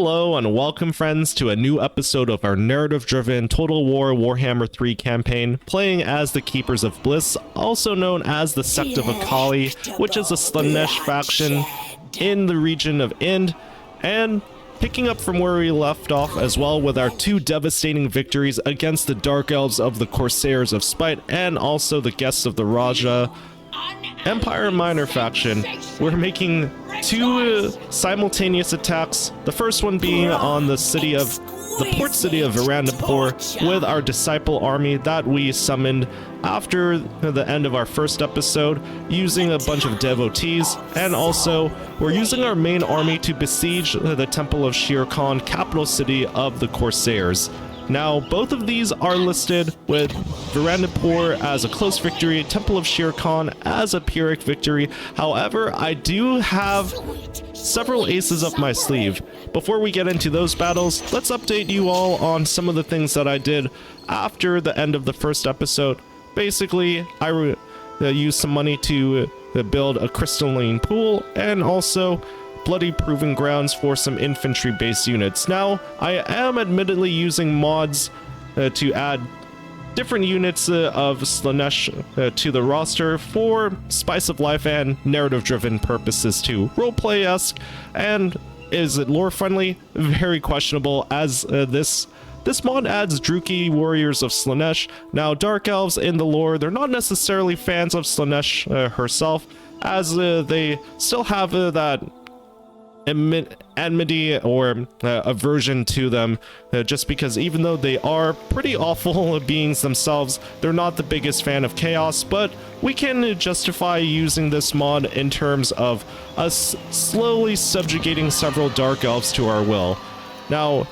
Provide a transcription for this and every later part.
Hello and welcome friends to a new episode of our narrative-driven Total War Warhammer 3 campaign, playing as the Keepers of Bliss, also known as the Sect of Akhalee, which is a Slaanesh faction in the region of Ind, and picking up from where we left off as well with our two devastating victories against the Dark Elves of the Corsairs of Spite and also the Guests of the Raja Empire Minor faction. We're making two simultaneous attacks, the first one being on the port city of Varindapur with our disciple army that we summoned after the end of our first episode using a bunch of devotees, and also we're using our main army to besiege the Temple of Shere Khan, capital city of the Corsairs. Now, both of these are listed with Varindapur as a close victory, Temple of Shere Khan as a Pyrrhic victory. However, I do have several aces up my sleeve. Before we get into those battles, let's update you all on some of the things that I did after the end of the first episode. Basically, I used some money to build a crystalline pool and also bloody proving grounds for some infantry-based units. Now, I am admittedly using mods to add different units of Slaanesh to the roster for spice of life and narrative-driven purposes too. Roleplay-esque, and is it lore-friendly? Very questionable, as this mod adds Druki warriors of Slaanesh. Now, Dark Elves in the lore, they're not necessarily fans of Slaanesh herself, as they still have that enmity or aversion to them, just because even though they are pretty awful beings themselves, they're not the biggest fan of chaos. But we can justify using this mod in terms of us slowly subjugating several Dark Elves to our will. Now,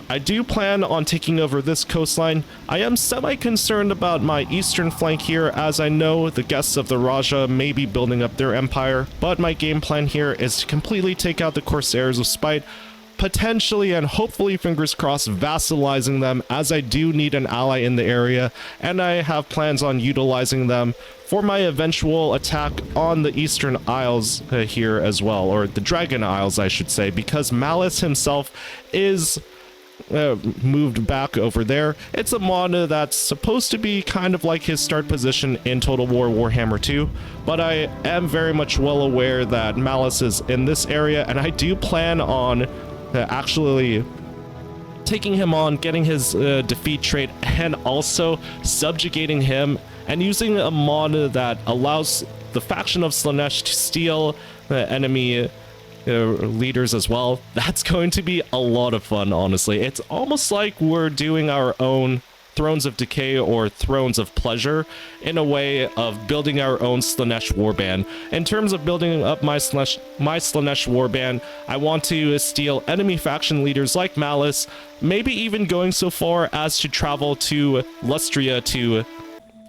I do plan on taking over this coastline. I am semi-concerned about my eastern flank here, as I know the Guests of the Raja may be building up their empire, but my game plan here is to completely take out the Corsairs of Spite, potentially and hopefully, fingers crossed, vassalizing them, as I do need an ally in the area, and I have plans on utilizing them for my eventual attack on the Eastern Isles here as well, or the Dragon Isles I should say, because Malice himself is moved back over there. It's a mod that's supposed to be kind of like his start position in Total War Warhammer 2, but I am very much well aware that Malice is in this area, and I do plan on actually taking him on, getting his defeat trait, and also subjugating him, and using a mod that allows the faction of Slaanesh to steal enemy leaders as well. That's going to be a lot of fun, honestly. It's almost like we're doing our own Thrones of Decay or Thrones of Pleasure in a way of building our own Slaanesh warband. In terms of building up my Slaanesh warband, I want to steal enemy faction leaders like Malice, maybe even going so far as to travel to Lustria to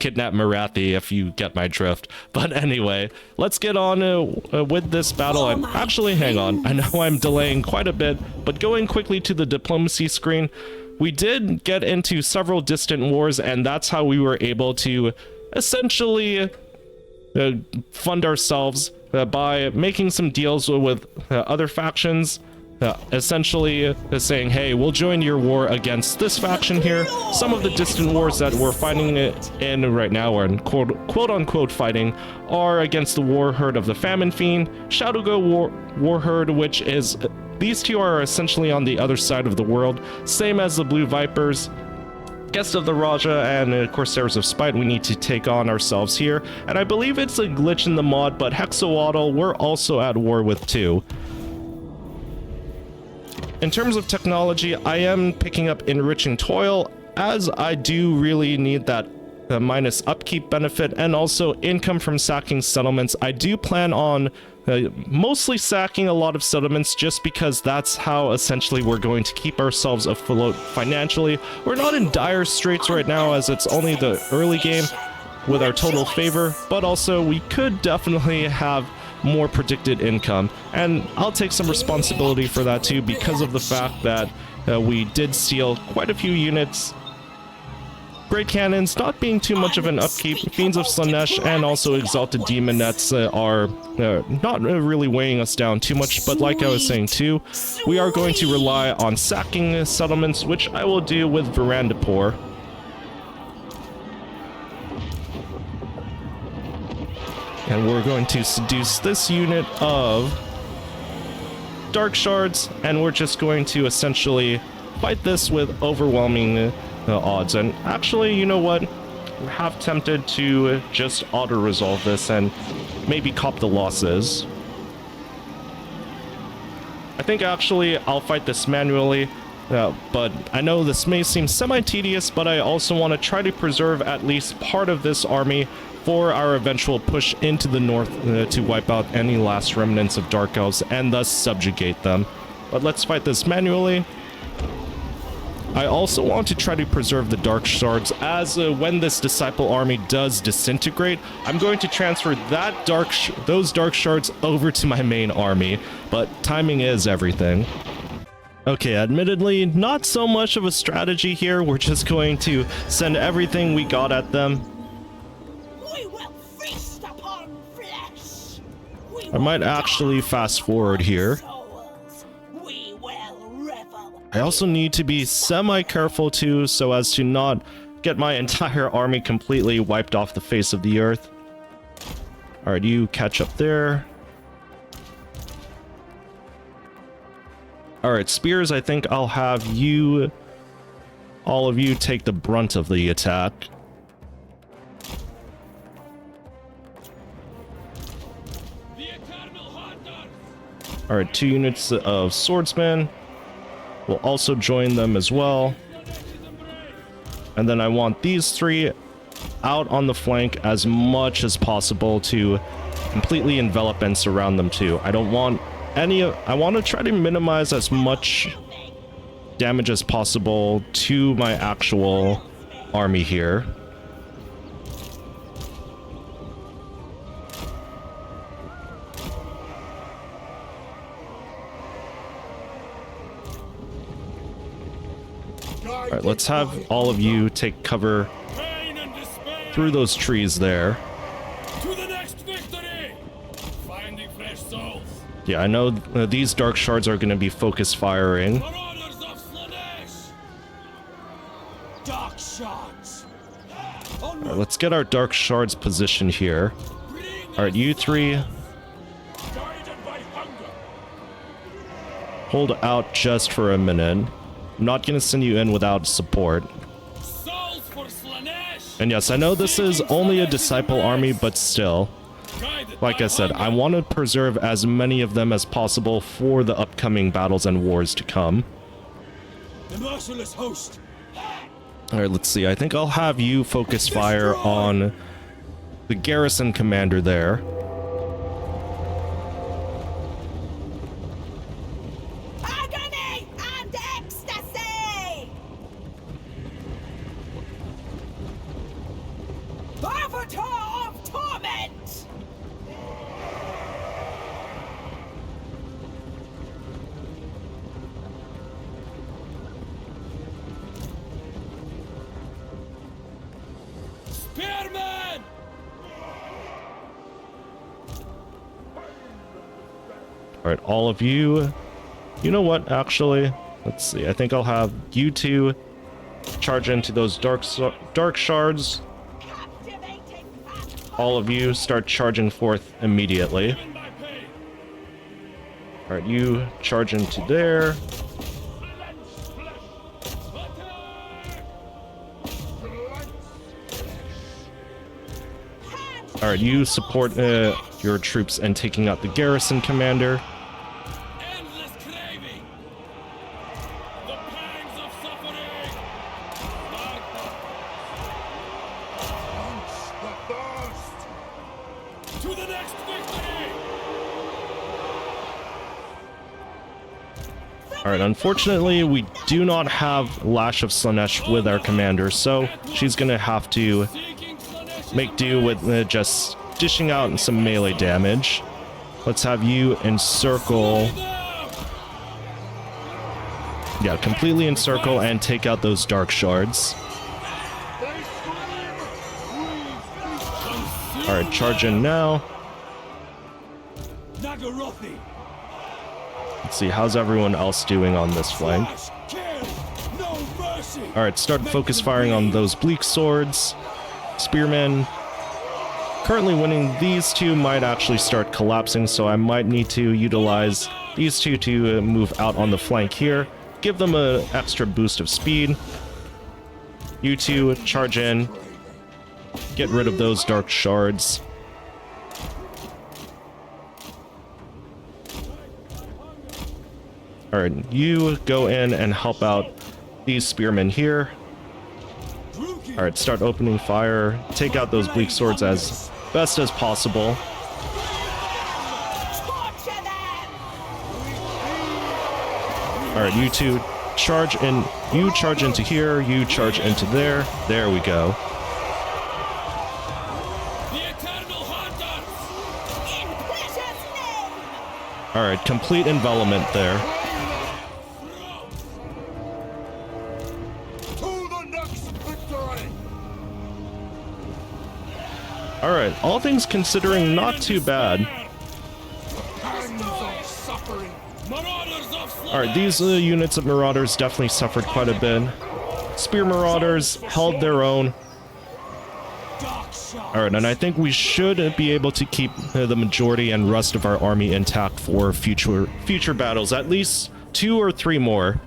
kidnap Marathi, if you get my drift. But anyway, let's get on with this battle. And actually, hang on, I know I'm delaying quite a bit, but going quickly to the diplomacy screen, we did get into several distant wars, and that's how we were able to essentially fund ourselves by making some deals with other factions, essentially saying, hey, we'll join your war against this faction here. Some of the distant wars that we're fighting in right now, or quote-unquote fighting, are against the war herd of the Famine Fiend, Shadowgo war herd, which is, these two are essentially on the other side of the world, same as the Blue Vipers. Guest of the Raja and Corsairs of Spite we need to take on ourselves here, and I believe it's a glitch in the mod, but Hexawaddle we're also at war with too. In terms of technology, I am picking up Enriching Toil, as I do really need that minus upkeep benefit, and also income from sacking settlements. I do plan on mostly sacking a lot of settlements, just because that's how essentially we're going to keep ourselves afloat financially. We're not in dire straits right now, as it's only the early game with our total favor, but also we could definitely have more predicted income, and I'll take some responsibility for that too, because of the fact that we did steal quite a few units Great Cannons not being too much of an upkeep. Fiends of Slaanesh and also Exalted Demonettes are not really weighing us down too much, but like I was saying too, we are going to rely on sacking settlements, which I will do with Varindapur. And we're going to seduce this unit of Dark Shards, and we're just going to essentially fight this with overwhelming odds. And actually, you know what? I'm half tempted to just auto-resolve this and maybe cop the losses. I think actually I'll fight this manually, but I know this may seem semi-tedious, but I also want to try to preserve at least part of this army for our eventual push into the north to wipe out any last remnants of Dark Elves and thus subjugate them. But let's fight this manually. I also want to try to preserve the Dark Shards, as when this Disciple army does disintegrate, I'm going to transfer those Dark Shards over to my main army, but timing is everything. Okay, admittedly, not so much of a strategy here. We're just going to send everything we got at them. I might actually fast forward here. I also need to be semi-careful too, so as to not get my entire army completely wiped off the face of the earth. Alright, you catch up there. Alright, Spears, I think I'll have you, all of you, take the brunt of the attack. Alright, 2 units of swordsmen. We'll also join them as well. And then I want these 3 out on the flank as much as possible to completely envelop and surround them too. I don't want any of... I want to try to minimize as much damage as possible to my actual army here. Alright, let's have all of you take cover through those trees there. Yeah, I know these Dark Shards are going to be focus firing. Alright, let's get our Dark Shards positioned here. Alright, you 3. Hold out just for a minute. I'm not going to send you in without support. And yes, I know this is only a Disciple army, but still. Like I said, I want to preserve as many of them as possible for the upcoming battles and wars to come. The merciless host. Alright, let's see. I think I'll have you focus fire on the garrison commander there. Alright, all of you. You know what, actually? Let's see. I think I'll have you 2 charge into those dark shards. All of you start charging forth immediately. Alright, you charge into there. Alright, you support your troops and taking out the garrison commander. Alright, unfortunately, we do not have Lash of Slaanesh with our commander, so she's gonna have to make do with just dishing out some melee damage. Let's have you encircle... Yeah, completely encircle and take out those Dark Shards. Alright, charge in now. Let's see, how's everyone else doing on this flank? Alright, start focus firing on those bleak swords. Spearmen. Currently winning. These two might actually start collapsing, so I might need to utilize these two to move out on the flank here. Give them an extra boost of speed. You two charge in. Get rid of those dark shards. Alright, you go in and help out these spearmen here. Alright, start opening fire. Take out those bleak swords as best as possible. Alright, you two charge in. You charge into here. You charge into there. There we go. Alright, complete envelopment there. Alright, all things considering, not too bad. Alright, these units of Marauders definitely suffered quite a bit. Spear Marauders held their own. Alright, and I think we should be able to keep the majority and rest of our army intact for future battles. At least 2 or 3 more.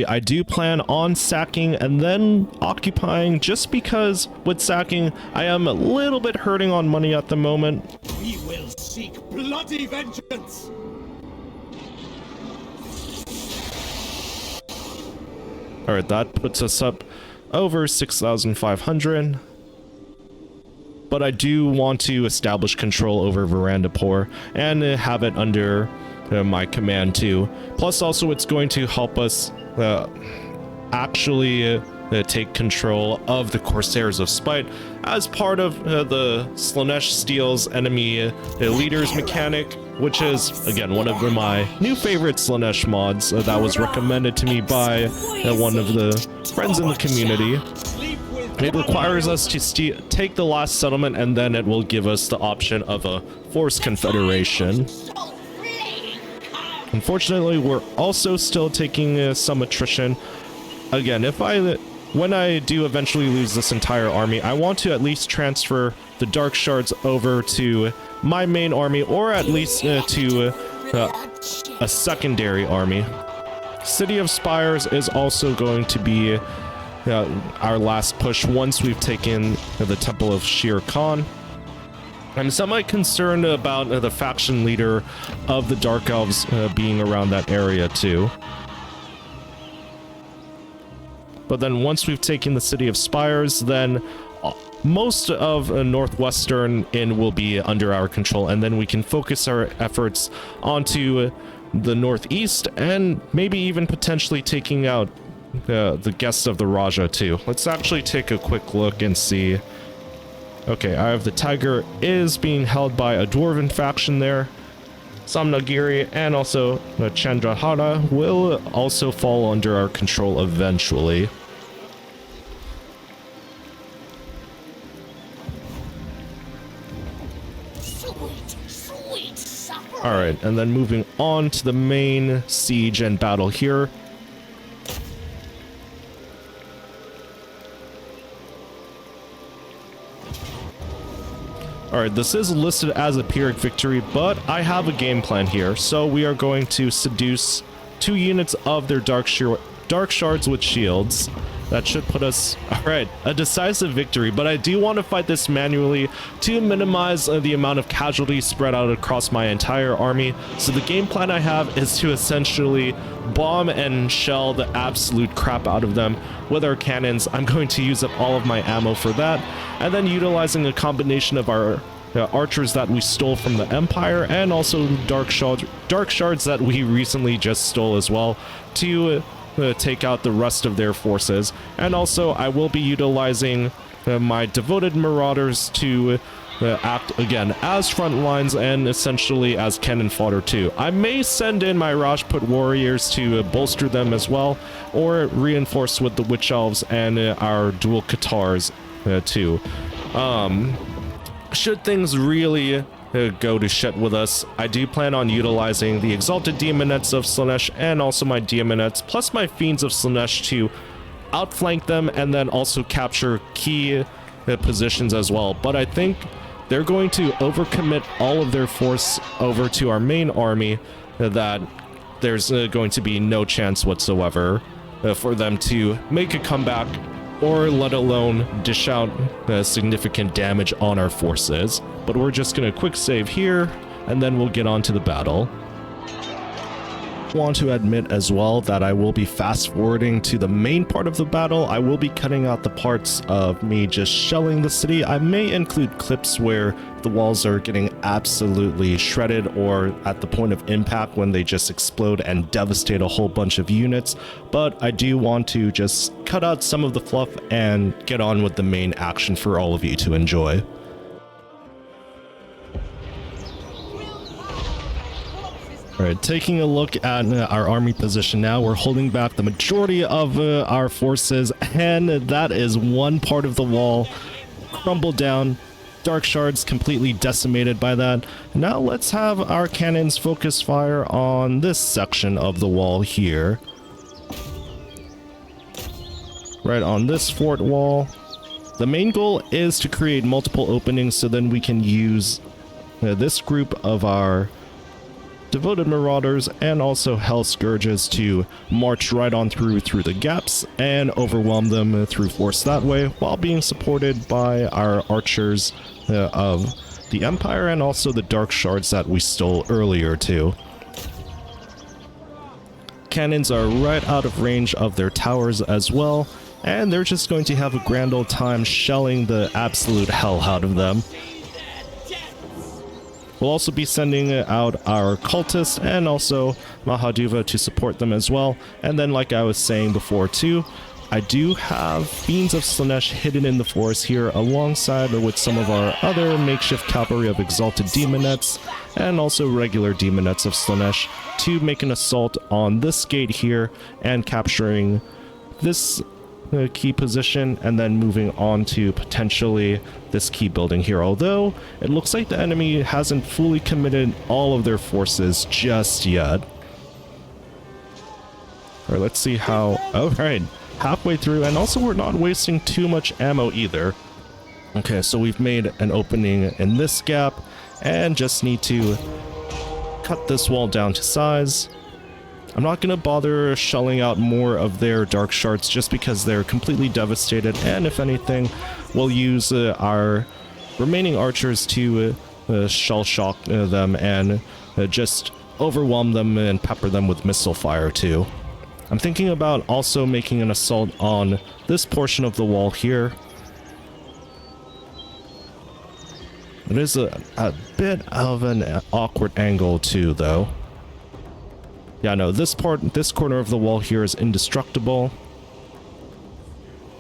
I do plan on sacking and then occupying, just because with sacking I am a little bit hurting on money at the moment. We will seek bloody vengeance. Alright, that puts us up over 6,500. But I do want to establish control over Varindapur and have it under my command too. Plus also it's going to help us actually take control of the Corsairs of Spite as part of the Slaanesh Steel's enemy leaders mechanic, which is again one of my new favorite Slaanesh mods that was recommended to me by one of the friends in the community. It requires us to take the last settlement, and then it will give us the option of a forced confederation. Unfortunately, we're also still taking some attrition. Again, when I do eventually lose this entire army, I want to at least transfer the Dark Shards over to my main army, or at least to a secondary army. City of Spires is also going to be our last push once we've taken the Temple of Shere Khan. I'm semi-concerned about the faction leader of the Dark Elves being around that area too. But then once we've taken the City of Spires, then most of northwestern Ind will be under our control, and then we can focus our efforts onto the northeast and maybe even potentially taking out the guests of the Raja too. Let's actually take a quick look and see. Okay, I have the Tiger is being held by a Dwarven faction there. Samnagiri and also Chandrahara will also fall under our control eventually. Alright, and then moving on to the main siege and battle here. Alright, this is listed as a Pyrrhic victory, but I have a game plan here. So we are going to seduce 2 units of their Dark Shards with shields. That should put us... Alright, a decisive victory, but I do want to fight this manually to minimize the amount of casualties spread out across my entire army. So the game plan I have is to essentially bomb and shell the absolute crap out of them with our cannons. I'm going to use up all of my ammo for that, and then utilizing a combination of our archers that we stole from the Empire and also dark shards that we recently just stole as well to take out the rest of their forces. And also I will be utilizing my devoted marauders to act again as front lines and essentially as cannon fodder too. I may send in my Rajput warriors to bolster them as well, or reinforce with the witch elves and our dual Katars too. Should things really go to shit with us, I do plan on utilizing the Exalted Daemonettes of Slaanesh and also my Daemonettes plus my Fiends of Slaanesh to outflank them and then also capture key positions as well. But I think they're going to overcommit all of their force over to our main army, that there's going to be no chance whatsoever for them to make a comeback or let alone dish out significant damage on our forces. But we're just gonna quick save here and then we'll get on to the battle. Want to admit as well that I will be fast forwarding to the main part of the battle. I will be cutting out the parts of me just shelling the city. I may include clips where the walls are getting absolutely shredded or at the point of impact when they just explode and devastate a whole bunch of units, but I do want to just cut out some of the fluff and get on with the main action for all of you to enjoy. Alright, taking a look at our army position now, we're holding back the majority of our forces, and that is one part of the wall crumbled down. Dark Shards completely decimated by that. Now let's have our cannons focus fire on this section of the wall here. Right on this fort wall. The main goal is to create multiple openings so then we can use this group of our Devoted Marauders and also Hell Scourges to march right on through the gaps and overwhelm them through force that way, while being supported by our archers of the Empire and also the Dark Shards that we stole earlier too. Cannons are right out of range of their towers as well, and they're just going to have a grand old time shelling the absolute hell out of them. We'll also be sending out our cultists and also Mahaduva to support them as well. And then, like I was saying before too, I do have Fiends of Slaanesh hidden in the forest here alongside with some of our other makeshift cavalry of Exalted Daemonettes and also regular Daemonettes of Slaanesh to make an assault on this gate here and capturing this key position and then moving on to potentially this key building here, although it looks like the enemy hasn't fully committed all of their forces just yet. Alright, let's see how... Alright, halfway through, and also we're not wasting too much ammo either. Okay, so we've made an opening in this gap and just need to cut this wall down to size. I'm not going to bother shelling out more of their Dark Shards just because they're completely devastated, and if anything, we'll use our remaining archers to shell shock them and just overwhelm them and pepper them with missile fire too. I'm thinking about also making an assault on this portion of the wall here. It is a bit of an awkward angle too, though. Yeah, no, this corner of the wall here is indestructible.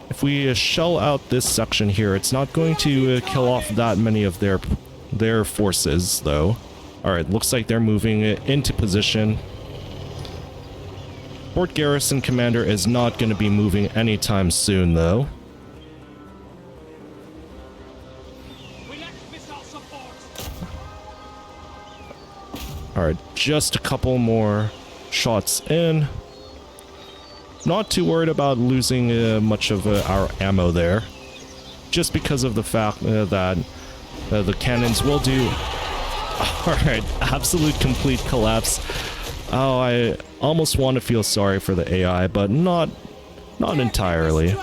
If we shell out this section here, it's not going to kill off that many of their forces, though. Alright, looks like they're moving into position. Fort Garrison Commander is not going to be moving anytime soon, though. Alright, just a couple more shots in. Not too worried about losing much of our ammo there, just because of the fact that the cannons will do... Alright, absolute complete collapse. Oh, I almost want to feel sorry for the AI, but not entirely.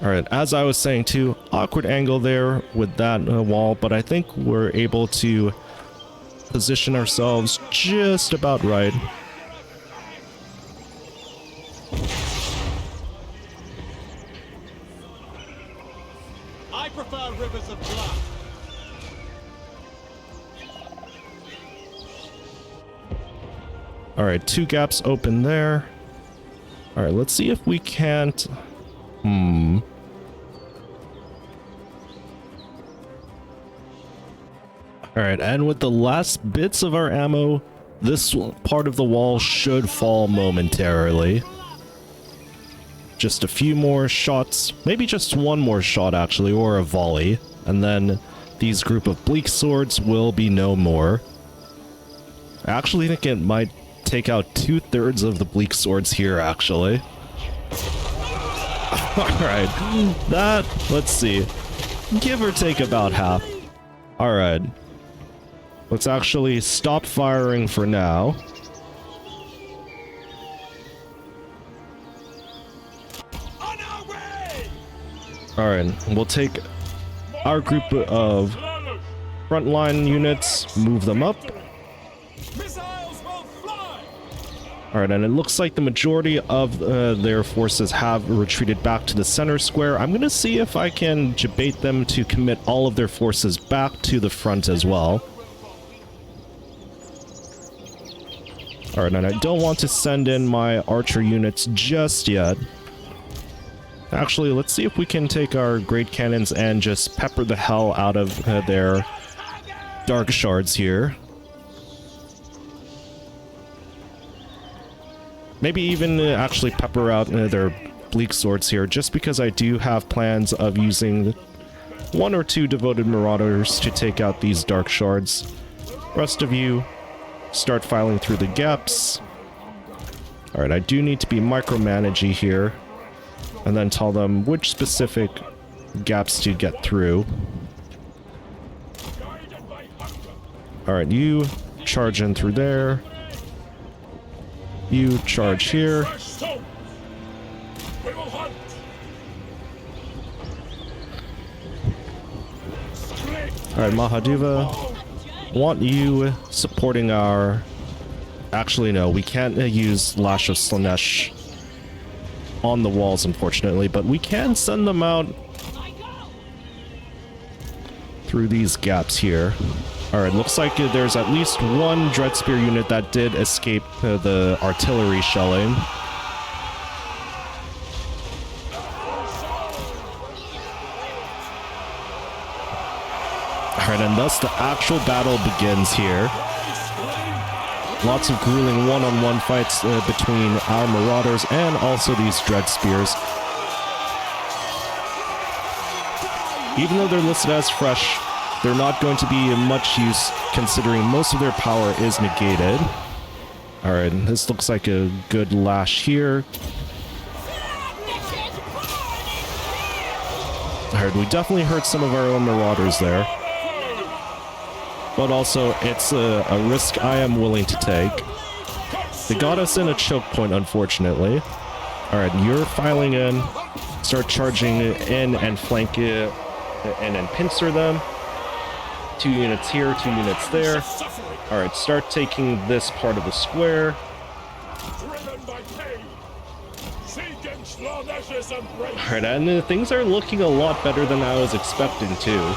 Alright, as I was saying too, awkward angle there with that wall, but I think we're able to position ourselves just about right. I prefer rivers of blood. Alright, 2 gaps open there. Alright, let's see if we can't... Alright, and with the last bits of our ammo, this part of the wall should fall momentarily. Just a few more shots, maybe just one more shot actually, or a volley, and then these group of bleak swords will be no more. I actually think it might take out 2/3 of the bleak swords here, actually. Alright, that, let's see, give or take about half. Alright, let's actually stop firing for now. Alright, we'll take our group of frontline units, move them up. Alright, and it looks like the majority of their forces have retreated back to the center square. I'm gonna see if I can debate them to commit all of their forces back to the front as well. Alright, and I don't want to send in my archer units just yet. Actually, let's see if we can take our great cannons and just pepper the hell out of their dark shards here. Maybe even actually pepper out their bleak swords here, just because I do have plans of using 1 or 2 devoted marauders to take out these dark shards. Rest of you, start filing through the gaps. Alright, I do need to be micromanagey here, and then tell them which specific gaps to get through. Alright, you charge in through there. You charge here. Alright, Mahaduva, want you supporting our... Actually, no, we can't use Lash of Slaanesh on the walls, unfortunately, but we can send them out through these gaps here. Alright, looks like there's at least one Dreadspear unit that did escape the artillery shelling. Alright, and thus the actual battle begins here. Lots of grueling one-on-one fights between our marauders and also these Dreadspears. Even though they're listed as fresh, they're not going to be much use considering most of their power is negated. Alright, this looks like a good lash here. Alright, we definitely hurt some of our own marauders there. But also, it's a risk I am willing to take. They got us in a choke point, unfortunately. Alright, you're filing in. Start charging in and flank it and pincer them. 2 units here, 2 units there. Alright, start taking this part of the square. Alright, and things are looking a lot better than I was expecting too.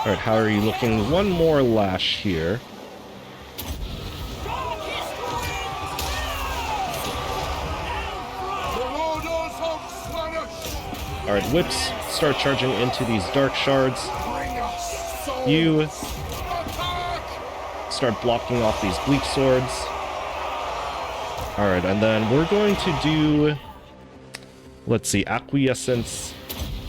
Alright, how are you looking? One more lash here. Alright, whips, start charging into these dark shards. You start blocking off these bleak swords. Alright, and then we're going to do, let's see, acquiescence.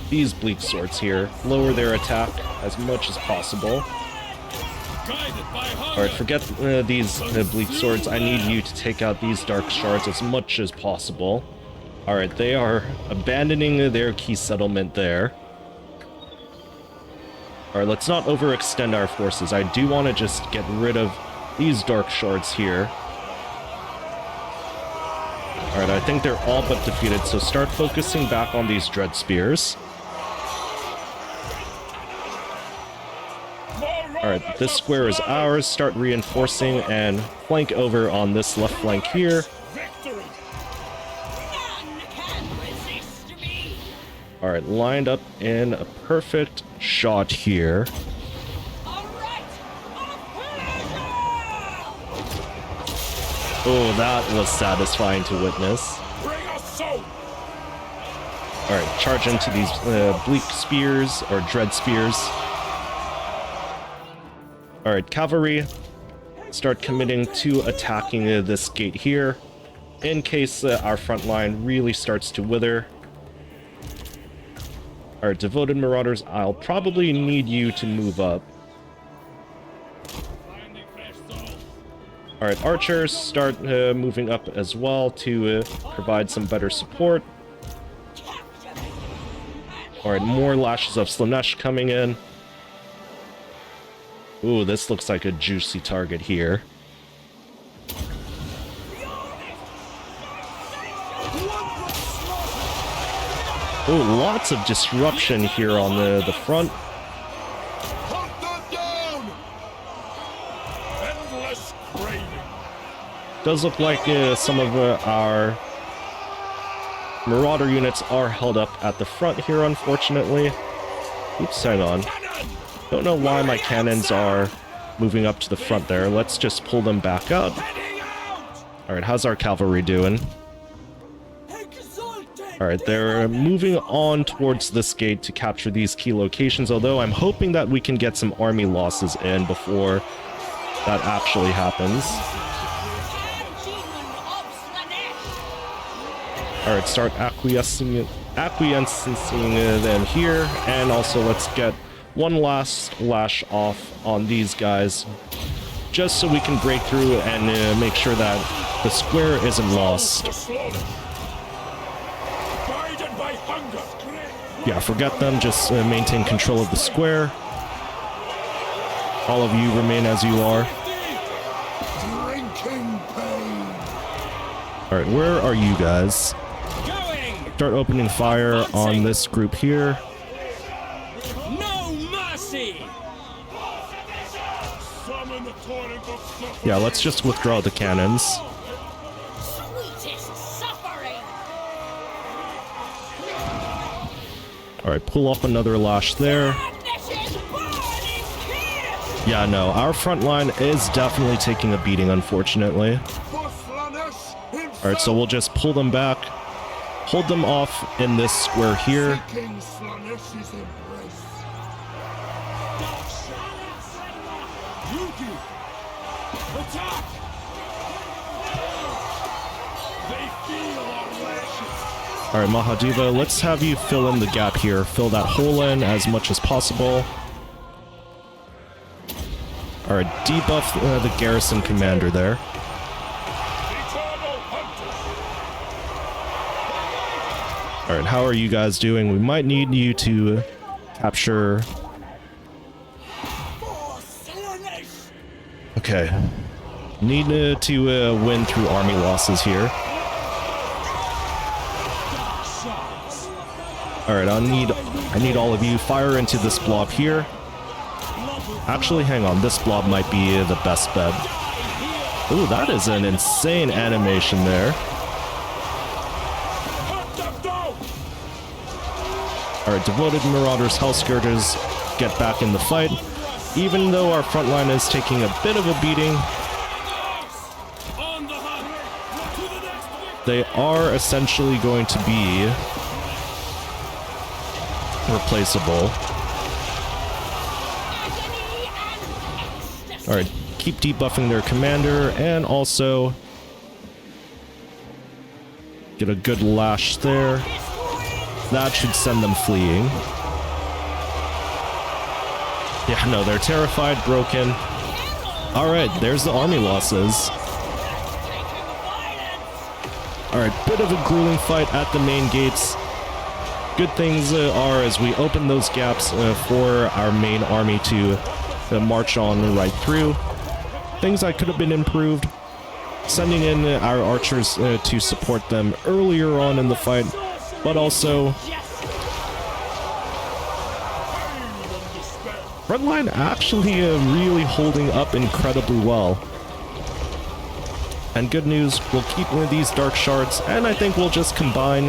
These bleak swords here, lower their attack as much as possible. Alright, forget these bleak swords. I need you to take out these dark shards as much as possible. Alright, they are abandoning their key settlement there. Alright, let's not overextend our forces. I do want to just get rid of these dark shards here. Alright, I think they're all but defeated, so start focusing back on these Dreadspears. Alright, this square is ours. Start reinforcing and flank over on this left flank here. Alright, lined up in a perfect shot here. Oh, that was satisfying to witness. Alright, charge into these bleak spears, or dread spears. Alright, cavalry, start committing to attacking this gate here, in case our front line really starts to wither. Alright, devoted marauders, I'll probably need you to move up. Alright, archers, start moving up as well to provide some better support. Alright, more lashes of Slaanesh coming in. Ooh, this looks like a juicy target here. Ooh, lots of disruption here on the front. Does look like some of our marauder units are held up at the front here, unfortunately. Oops, hang on. Don't know why my cannons are moving up to the front there. Let's just pull them back up. Alright, how's our cavalry doing? Alright, they're moving on towards this gate to capture these key locations, although I'm hoping that we can get some army losses in before that actually happens. Alright, start acquiescing them here, and also let's get one last lash off on these guys, just so we can break through and make sure that the square isn't lost. Yeah, forget them, just maintain control of the square. All of you remain as you are. Alright, where are you guys? Start opening fire on this group here. No mercy. Yeah, let's just withdraw the cannons. Alright, pull off another lash there. Yeah, no, our front line is definitely taking a beating, unfortunately. Alright, so we'll just pull them back. Hold them off in this square here. Alright, Mahadeva, let's have you fill in the gap here. Fill that hole in as much as possible. Alright, debuff the garrison commander there. Alright, how are you guys doing? We might need you to capture... Okay. Need to win through army losses here. Alright, I need all of you. Fire into this blob here. Actually, hang on. This blob might be the best bet. Ooh, that is an insane animation there. Alright, devoted marauders, hellscourgers, get back in the fight. Even though our front line is taking a bit of a beating, they are essentially going to be replaceable. Alright, keep debuffing their commander, and also get a good lash there. That should send them fleeing. Yeah, no, they're terrified, broken. Alright, there's the army losses. Alright, bit of a grueling fight at the main gates. Good things are as we open those gaps for our main army to march on right through. Things that could have been improved. Sending in our archers to support them earlier on in the fight, but also frontline actually really holding up incredibly well. And good news, we'll keep these dark shards, and I think we'll just combine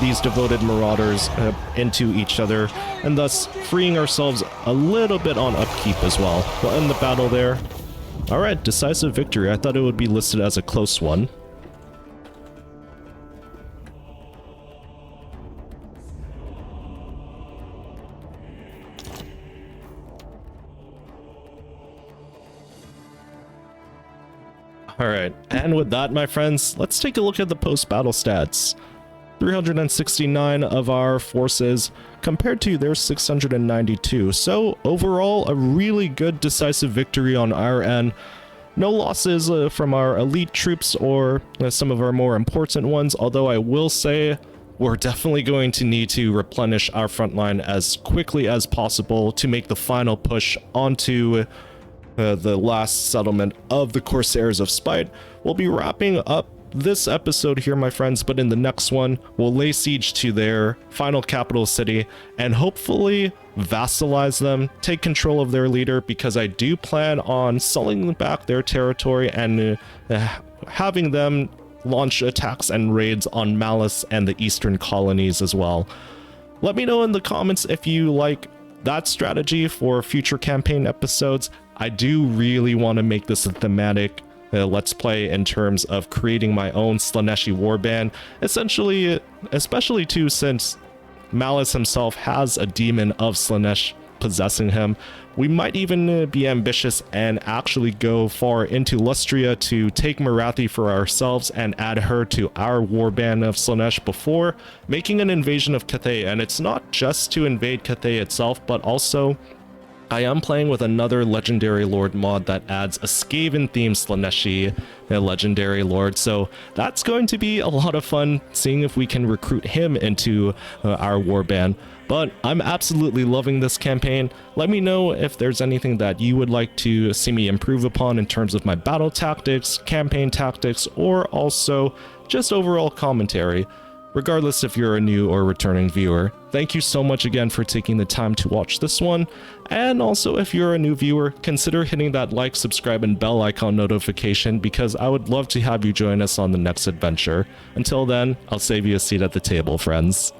these devoted marauders into each other, and thus freeing ourselves a little bit on upkeep as well. We'll end the battle there. Alright, decisive victory. I thought it would be listed as a close one. Alright, and with that, my friends, let's take a look at the post-battle stats. 369 of our forces compared to their 692. So overall, a really good decisive victory on our end. No losses from our elite troops or some of our more important ones, although I will say we're definitely going to need to replenish our front line as quickly as possible to make the final push onto the last settlement of the Corsairs of Spite. We'll be wrapping up this episode here, my friends, but in the next one, we'll lay siege to their final capital city and hopefully vassalize them, take control of their leader, because I do plan on selling back their territory and having them launch attacks and raids on Malice and the eastern colonies as well. Let me know in the comments if you like that strategy for future campaign episodes. I do really want to make this a thematic let's play in terms of creating my own Slaaneshi warband, essentially, especially too since Malice himself has a demon of Slaanesh possessing him. We might even be ambitious and actually go far into Lustria to take Marathi for ourselves and add her to our warband of Slaanesh before making an invasion of Cathay. And it's not just to invade Cathay itself, but also I am playing with another Legendary Lord mod that adds a Skaven-themed Slaaneshi Legendary Lord, so that's going to be a lot of fun seeing if we can recruit him into our warband. But I'm absolutely loving this campaign. Let me know if there's anything that you would like to see me improve upon in terms of my battle tactics, campaign tactics, or also just overall commentary. Regardless if you're a new or returning viewer, thank you so much again for taking the time to watch this one. And also, if you're a new viewer, consider hitting that like, subscribe, and bell icon notification, because I would love to have you join us on the next adventure. Until then, I'll save you a seat at the table, friends.